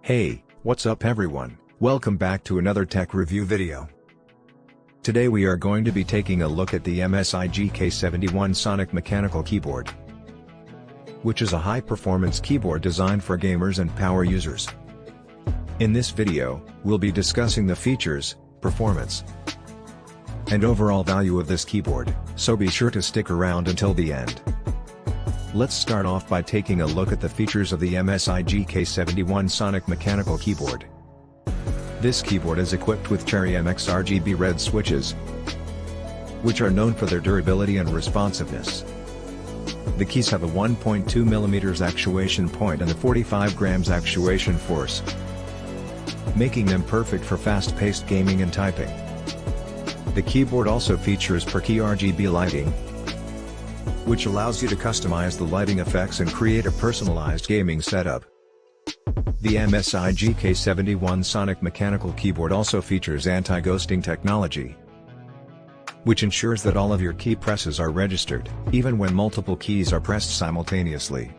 Hey, what's up everyone, welcome back to another tech review video. Today we are going to be taking a look at the MSI GK71 Sonic mechanical keyboard, which is a high-performance keyboard designed for gamers and power users. In this video, we'll be discussing the features, performance, and overall value of this keyboard, so be sure to stick around until the end. Let's start off by taking a look at the features of the MSI GK71 Sonic mechanical keyboard. This keyboard is equipped with Cherry MX RGB red switches, which are known for their durability and responsiveness. The keys have a 1.2 mm actuation point and a 45 grams actuation force, making them perfect for fast-paced gaming and typing. The keyboard also features per-key RGB lighting, which allows you to customize the lighting effects and create a personalized gaming setup. The MSI GK71 Sonic mechanical keyboard also features anti-ghosting technology, which ensures that all of your key presses are registered, even when multiple keys are pressed simultaneously.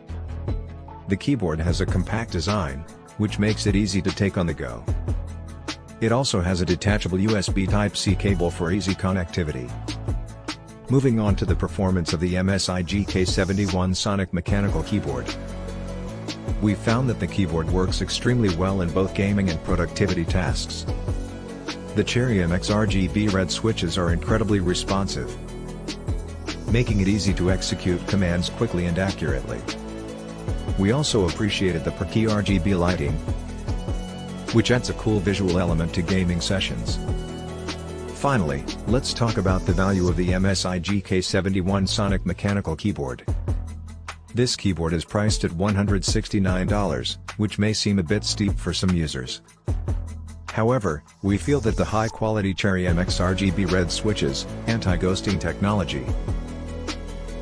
The keyboard has a compact design, which makes it easy to take on the go. It also has a detachable USB Type-C cable for easy connectivity. Moving on to the performance of the MSI GK71 Sonic mechanical keyboard. We found that the keyboard works extremely well in both gaming and productivity tasks. The Cherry MX RGB red switches are incredibly responsive, making it easy to execute commands quickly and accurately. We also appreciated the per-key RGB lighting, which adds a cool visual element to gaming sessions. Finally, let's talk about the value of the MSI GK71 Sonic mechanical keyboard. This keyboard is priced at $169, which may seem a bit steep for some users. However, we feel that the high-quality Cherry MX RGB red switches, anti-ghosting technology,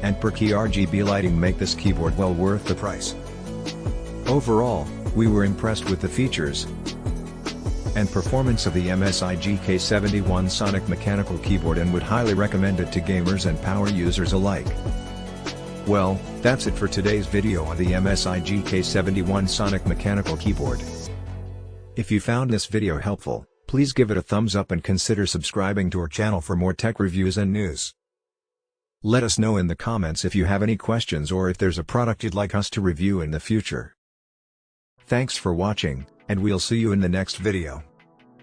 and per-key RGB lighting make this keyboard well worth the price. Overall, we were impressed with the features and performance of the MSI GK71 Sonic mechanical keyboard and would highly recommend it to gamers and power users alike. Well, that's it for today's video on the MSI GK71 Sonic mechanical keyboard. If you found this video helpful, please give it a thumbs up and consider subscribing to our channel for more tech reviews and news. Let us know in the comments if you have any questions or if there's a product you'd like us to review in the future. Thanks for watching, and we'll see you in the next video.